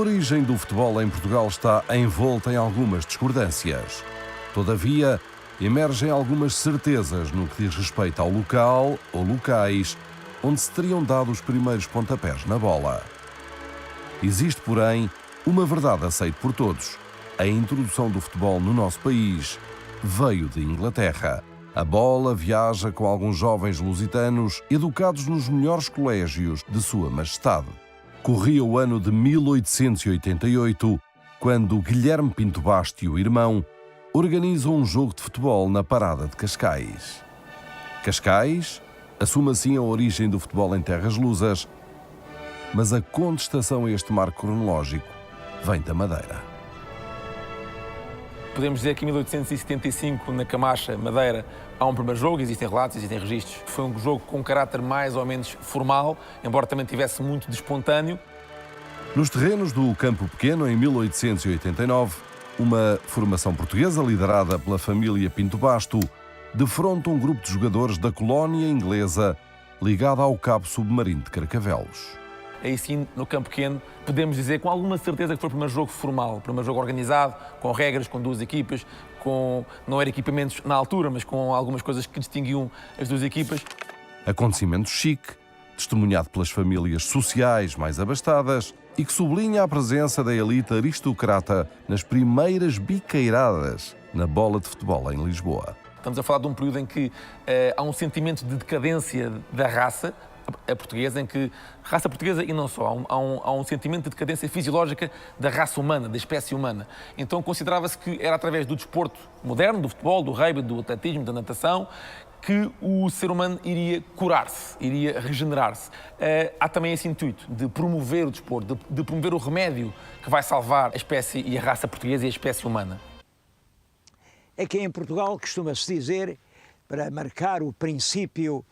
origem do futebol em Portugal está envolta em algumas discordâncias. Todavia, emergem algumas certezas no que diz respeito ao local ou locais onde se teriam dado os primeiros pontapés na bola. Existe, porém, uma verdade aceita por todos. A introdução do futebol no nosso país veio de Inglaterra. A bola viaja com alguns jovens lusitanos educados nos melhores colégios de Sua Majestade. Corria o ano de 1888, quando Guilherme Pinto Basto e o irmão organizam um jogo de futebol na Parada de Cascais. Cascais assume assim a origem do futebol em terras lusas, mas a contestação a este marco cronológico vem da Madeira. Podemos dizer que em 1875, na Camacha, Madeira, há um primeiro jogo, existem relatos, existem registros. Foi um jogo com um caráter mais ou menos formal, embora também tivesse muito de espontâneo. Nos terrenos do Campo Pequeno, em 1889, uma formação portuguesa liderada pela família Pinto Basto defronta um grupo de jogadores da colónia inglesa ligada ao Cabo Submarino de Carcavelos. Aí sim, no Campo Pequeno, podemos dizer com alguma certeza que foi o primeiro jogo formal, o primeiro jogo organizado, com regras, com duas equipas, não eram equipamentos na altura, mas com algumas coisas que distinguiam as duas equipas. Acontecimento chique, testemunhado pelas famílias sociais mais abastadas e que sublinha a presença da elite aristocrata nas primeiras biqueiradas na bola de futebol em Lisboa. Estamos a falar de um período em que há um sentimento de decadência da raça, a portuguesa, em que raça portuguesa e não só, há um sentimento de decadência fisiológica da raça humana, da espécie humana. Então considerava-se que era através do desporto moderno, do futebol, do rugby, do atletismo, da natação, que o ser humano iria curar-se, iria regenerar-se. Há também esse intuito de promover o desporto, de promover o remédio que vai salvar a espécie e a raça portuguesa e a espécie humana. É que em Portugal costuma-se dizer, para marcar o princípio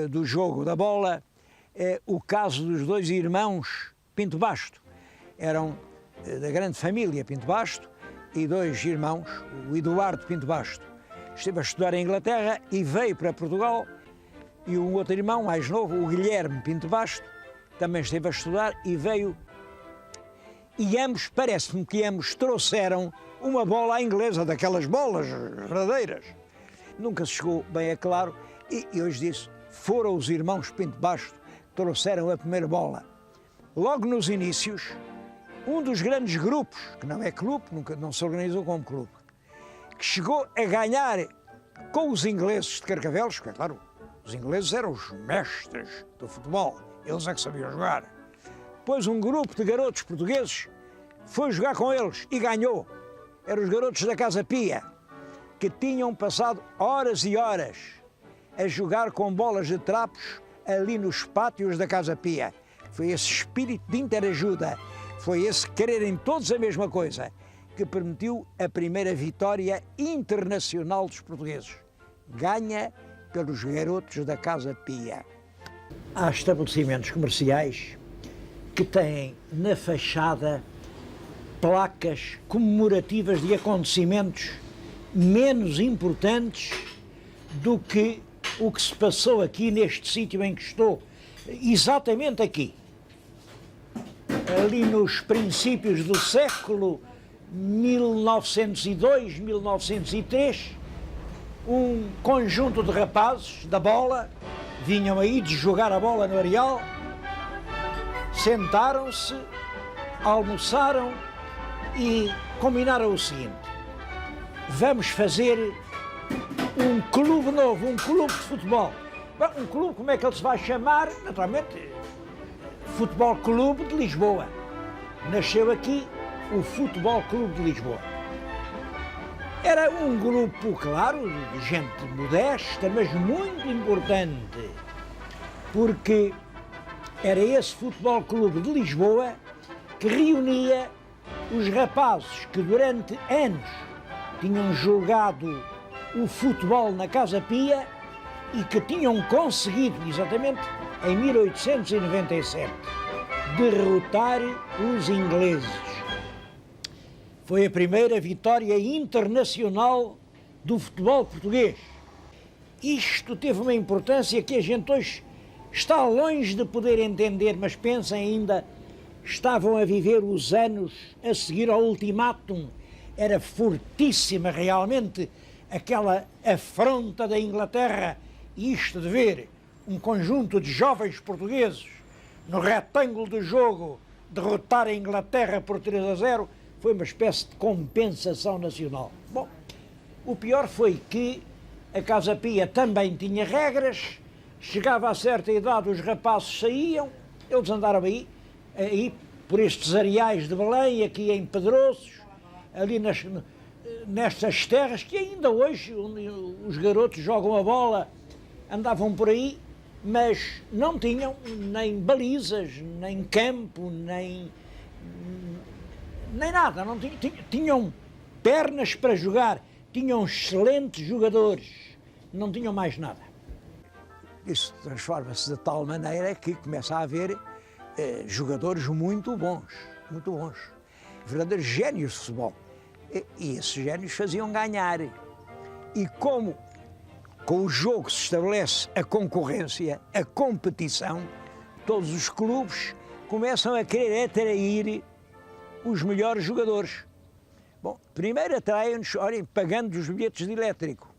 do jogo da bola, é o caso dos dois irmãos Pinto Basto. Eram da grande família Pinto Basto e dois irmãos, o Eduardo Pinto Basto esteve a estudar em Inglaterra e veio para Portugal, e um outro irmão mais novo, o Guilherme Pinto Basto, também esteve a estudar e veio, e ambos, parece-me que ambos trouxeram uma bola à inglesa, daquelas bolas verdadeiras. Nunca se chegou bem a claro, e hoje disse, foram os irmãos Pinto Basto que trouxeram a primeira bola. Logo nos inícios, um dos grandes grupos, que não é clube, nunca não se organizou como clube, que chegou a ganhar com os ingleses de Carcavelos, porque, claro, os ingleses eram os mestres do futebol, eles é que sabiam jogar. Depois um grupo de garotos portugueses foi jogar com eles e ganhou. Eram os garotos da Casa Pia, que tinham passado horas e horas a jogar com bolas de trapos ali nos pátios da Casa Pia. Foi esse espírito de interajuda, foi esse quererem todos a mesma coisa, que permitiu a primeira vitória internacional dos portugueses. Ganha pelos garotos da Casa Pia. Há estabelecimentos comerciais que têm na fachada placas comemorativas de acontecimentos menos importantes do que o que se passou aqui neste sítio em que estou, exatamente aqui. Ali nos princípios do século 1902, 1903, um conjunto de rapazes da bola vinham aí de jogar a bola no areal, sentaram-se, almoçaram e combinaram o seguinte: vamos fazer um clube novo, um clube de futebol. Bom, um clube, como é que ele se vai chamar? Naturalmente, Futebol Clube de Lisboa. Nasceu aqui o Futebol Clube de Lisboa. Era um grupo, claro, de gente modesta, mas muito importante, porque era esse Futebol Clube de Lisboa que reunia os rapazes que durante anos tinham jogado o futebol na Casa Pia e que tinham conseguido, exatamente em 1897, derrotar os ingleses. Foi a primeira vitória internacional do futebol português. Isto teve uma importância que a gente hoje está longe de poder entender, mas pensa ainda estavam a viver os anos a seguir ao ultimátum. Era fortíssima realmente aquela afronta da Inglaterra, e isto de ver um conjunto de jovens portugueses no retângulo do jogo derrotar a Inglaterra por 3-0 foi uma espécie de compensação nacional. Bom, o pior foi que a Casa Pia também tinha regras, chegava a certa idade os rapazes saíam, eles andaram aí por estes areais de Belém, aqui em Pedroços, ali nestas terras que ainda hoje os garotos jogam a bola, andavam por aí, mas não tinham nem balizas, nem campo, nem nada, não tinham pernas para jogar, tinham excelentes jogadores, não tinham mais nada. Isso transforma-se de tal maneira que começa a haver jogadores muito bons, verdadeiros génios de futebol. E esses génios faziam ganhar. E como com o jogo se estabelece a concorrência, a competição, todos os clubes começam a querer atrair os melhores jogadores. Bom, primeiro atraem-nos, olhem, pagando os bilhetes de elétrico.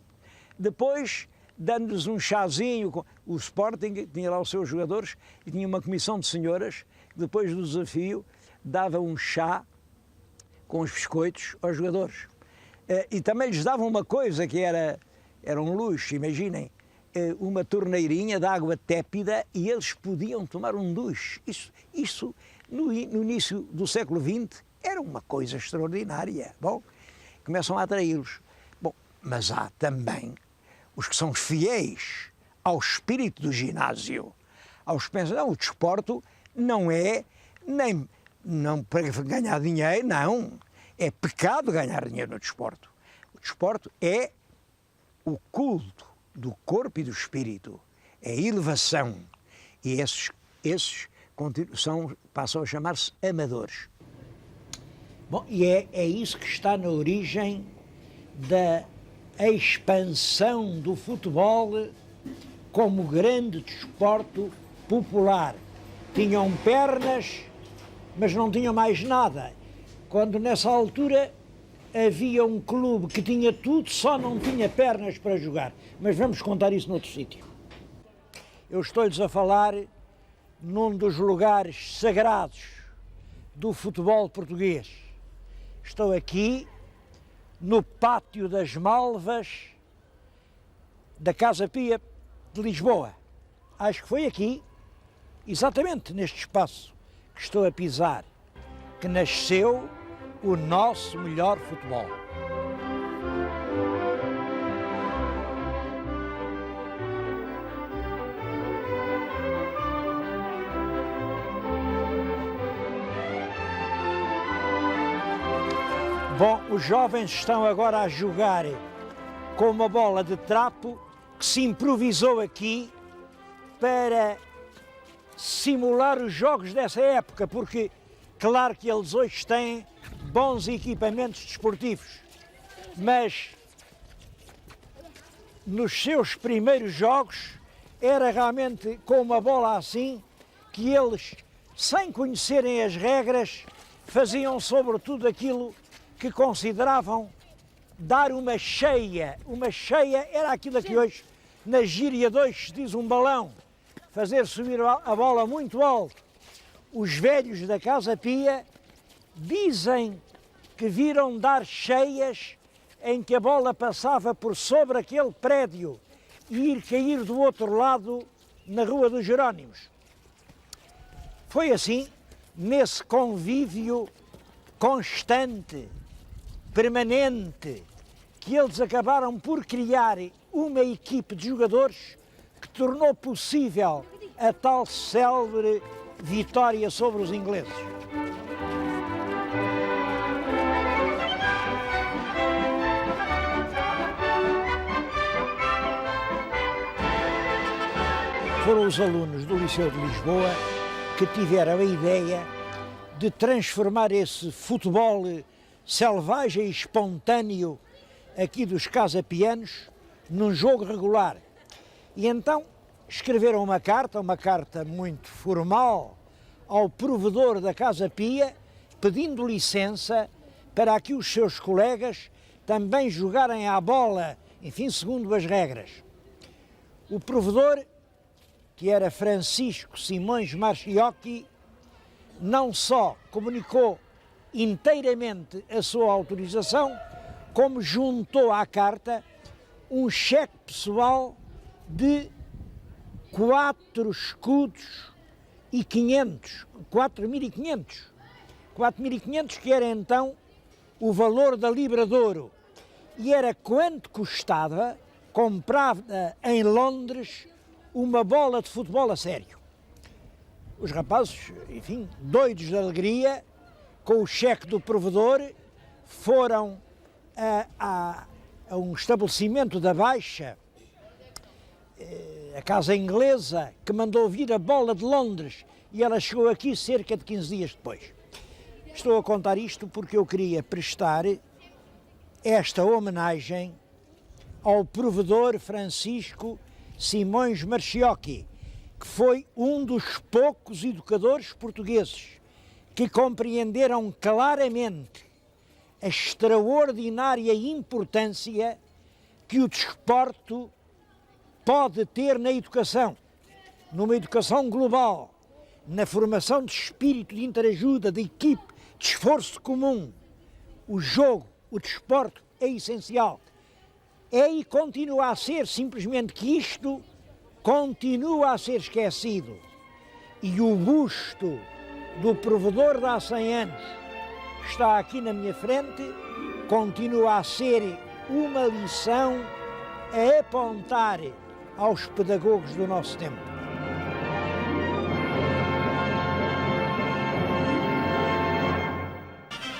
Depois, dando-nos um chazinho. O Sporting tinha lá os seus jogadores e tinha uma comissão de senhoras que depois do desafio dava um chá com os biscoitos aos jogadores. E também lhes davam uma coisa que era um luxo, imaginem, uma torneirinha de água tépida e eles podiam tomar um duche. Isso no início do século XX era uma coisa extraordinária. Bom, começam a atraí-los. Bom, mas há também os que são fiéis ao espírito do ginásio, aos que pensam, não, o desporto não é não para ganhar dinheiro, não. É pecado ganhar dinheiro no desporto. O desporto é o culto do corpo e do espírito, é a elevação. E esses passam a chamar-se amadores. Bom, e é isso que está na origem da expansão do futebol como grande desporto popular. Tinham pernas, mas não tinham mais nada. Quando nessa altura havia um clube que tinha tudo, só não tinha pernas para jogar. Mas vamos contar isso noutro sítio. Eu estou-lhes a falar num dos lugares sagrados do futebol português. Estou aqui no Pátio das Malvas da Casa Pia de Lisboa. Acho que foi aqui, exatamente neste espaço que estou a pisar, que nasceu o nosso melhor futebol. Bom, os jovens estão agora a jogar com uma bola de trapo que se improvisou aqui para simular os jogos dessa época, porque claro que eles hoje têm bons equipamentos desportivos, mas nos seus primeiros jogos era realmente com uma bola assim que eles, sem conhecerem as regras, faziam sobretudo aquilo que consideravam dar uma cheia. Uma cheia era aquilo que hoje, na gíria 2, se diz um balão, fazer subir a bola muito alto. Os velhos da Casa Pia dizem que viram dar cheias em que a bola passava por sobre aquele prédio e ir cair do outro lado na Rua dos Jerónimos. Foi assim, nesse convívio constante, permanente, que eles acabaram por criar uma equipe de jogadores que tornou possível a tal célebre vitória sobre os ingleses. Foram os alunos do Liceu de Lisboa que tiveram a ideia de transformar esse futebol selvagem e espontâneo aqui dos casapianos num jogo regular. E então escreveram uma carta muito formal, ao provedor da Casa Pia, pedindo licença para que os seus colegas também jogarem à bola, enfim, segundo as regras. O provedor, que era Francisco Simões Marchiocchi, não só comunicou inteiramente a sua autorização, como juntou à carta um cheque pessoal de 4 escudos e 500, 4.500, que era então o valor da Libra de Ouro, e era quanto custava comprar em Londres uma bola de futebol a sério. Os rapazes, enfim, doidos de alegria, com o cheque do provedor, foram a um estabelecimento da Baixa, a casa inglesa, que mandou vir a bola de Londres, e ela chegou aqui cerca de 15 dias depois. Estou a contar isto porque eu queria prestar esta homenagem ao provedor Francisco Simões Marchiocchi, que foi um dos poucos educadores portugueses que compreenderam claramente a extraordinária importância que o desporto pode ter na educação, numa educação global, na formação de espírito de interajuda, de equipe, de esforço comum. O jogo, o desporto é essencial. É e continua a ser, simplesmente que isto continua a ser esquecido. E o busto do provedor de há 100 anos, que está aqui na minha frente, continua a ser uma lição a apontar aos pedagogos do nosso tempo.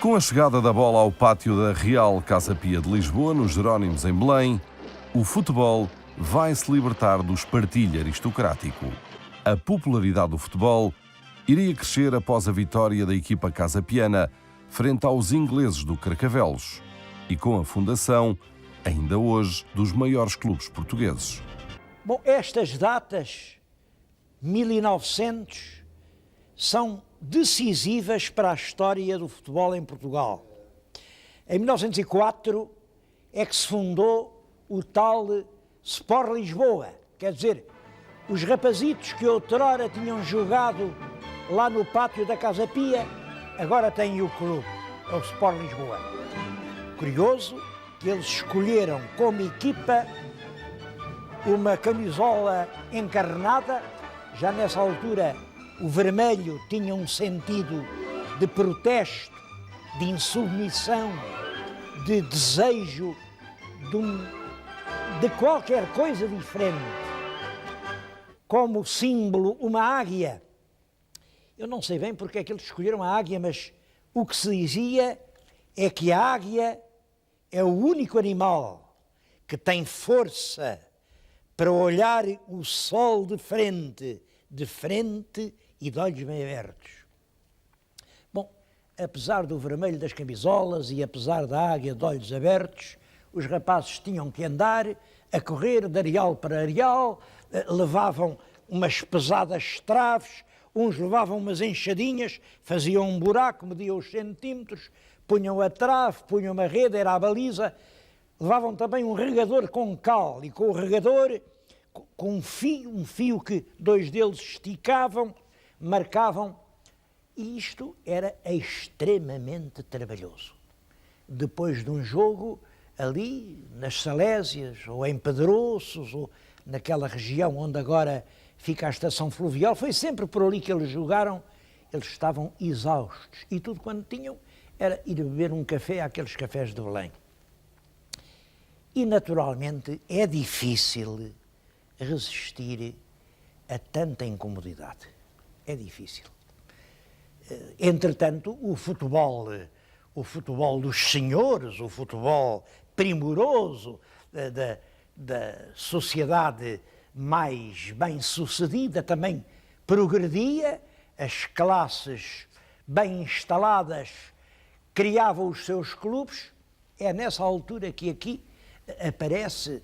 Com a chegada da bola ao pátio da Real Casa Pia de Lisboa, nos Jerónimos em Belém, o futebol vai se libertar do espartilho aristocrático. A popularidade do futebol iria crescer após a vitória da equipa casapiana frente aos ingleses do Carcavelos e com a fundação, ainda hoje, dos maiores clubes portugueses. Bom, estas datas, 1900, são decisivas para a história do futebol em Portugal. Em 1904 é que se fundou o tal Sport Lisboa, quer dizer, os rapazitos que outrora tinham jogado lá no pátio da Casa Pia, agora têm o clube, é o Sport Lisboa. Curioso que eles escolheram como equipa uma camisola encarnada, já nessa altura o vermelho tinha um sentido de protesto, de insubmissão, de desejo de qualquer coisa diferente. Como símbolo, uma águia. Eu não sei bem porque é que eles escolheram a águia, mas o que se dizia é que a águia é o único animal que tem força para olhar o sol de frente e de olhos bem abertos. Bom, apesar do vermelho das camisolas e apesar da águia de olhos abertos, os rapazes tinham que andar a correr de areal para areal, levavam umas pesadas traves, uns levavam umas enxadinhas, faziam um buraco, mediam os centímetros, punham a trave, punham uma rede, era a baliza, levavam também um regador com cal, e com o regador, com um fio que 2 deles esticavam, marcavam, e isto era extremamente trabalhoso. Depois de um jogo, ali nas Salésias, ou em Pedroços, ou naquela região onde agora fica a estação fluvial, foi sempre por ali que eles jogaram, eles estavam exaustos, e tudo quanto tinham era ir beber um café àqueles cafés de Belém. E naturalmente é difícil resistir a tanta incomodidade. É difícil. Entretanto, o futebol dos senhores, o futebol primoroso da sociedade mais bem-sucedida também progredia, as classes bem instaladas criavam os seus clubes. É nessa altura que aqui aparece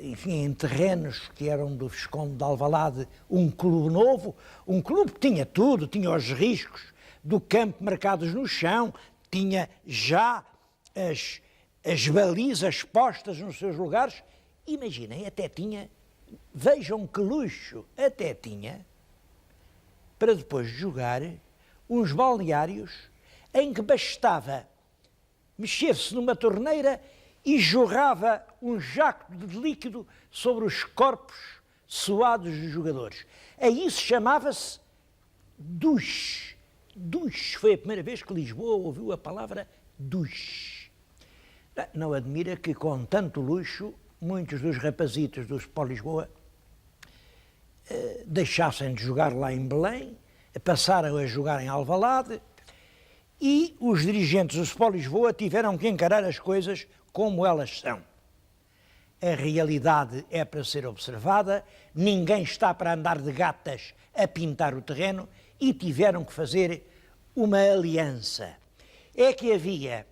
enfim, em terrenos que eram do Visconde de Alvalade, um clube novo, um clube que tinha tudo, tinha os riscos do campo marcados no chão, tinha já as balizas postas nos seus lugares. Imaginem, até tinha, vejam que luxo, até tinha, para depois de jogar, uns balneários em que bastava mexer-se numa torneira e jorrava um jaco de líquido sobre os corpos suados dos jogadores. A isso chamava-se duche. Duche. Foi a primeira vez que Lisboa ouviu a palavra duche. Não admira que, com tanto luxo, muitos dos rapazitos do Sport Lisboa deixassem de jogar lá em Belém, passaram a jogar em Alvalade, e os dirigentes do Sport Lisboa tiveram que encarar as coisas como elas são. A realidade é para ser observada, ninguém está para andar de gatas a pintar o terreno, e tiveram que fazer uma aliança. É que havia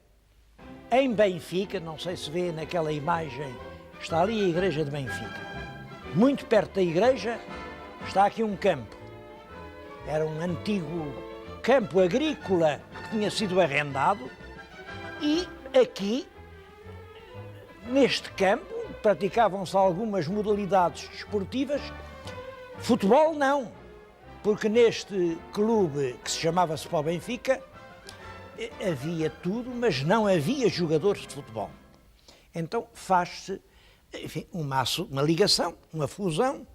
em Benfica, não sei se vê naquela imagem, está ali a igreja de Benfica. Muito perto da igreja está aqui um campo. Era um antigo campo agrícola que tinha sido arrendado, e aqui, neste campo, praticavam-se algumas modalidades desportivas. Futebol não, porque neste clube que se chamava Sport Benfica havia tudo, mas não havia jogadores de futebol. Então faz-se, enfim, uma ligação, uma fusão.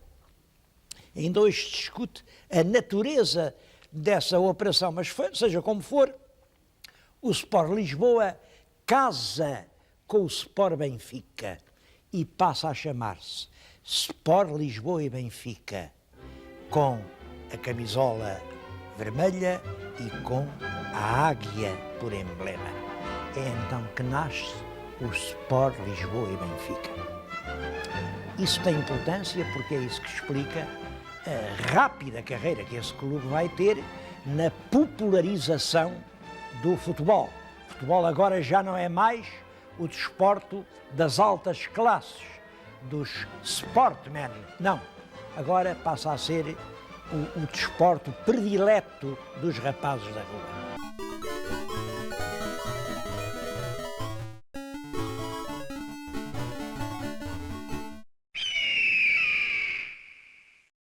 Ainda hoje se discute a natureza dessa operação, mas seja como for, o Sport Lisboa casa com o Sport Benfica e passa a chamar-se Sport Lisboa e Benfica, com a camisola vermelha e com a águia por emblema. É então que nasce o Sport Lisboa e Benfica. Isso tem importância porque é isso que explica a rápida carreira que esse clube vai ter na popularização do futebol. O futebol agora já não é mais o desporto das altas classes, dos sportmen, não. Agora passa a ser o desporto predileto dos rapazes da rua.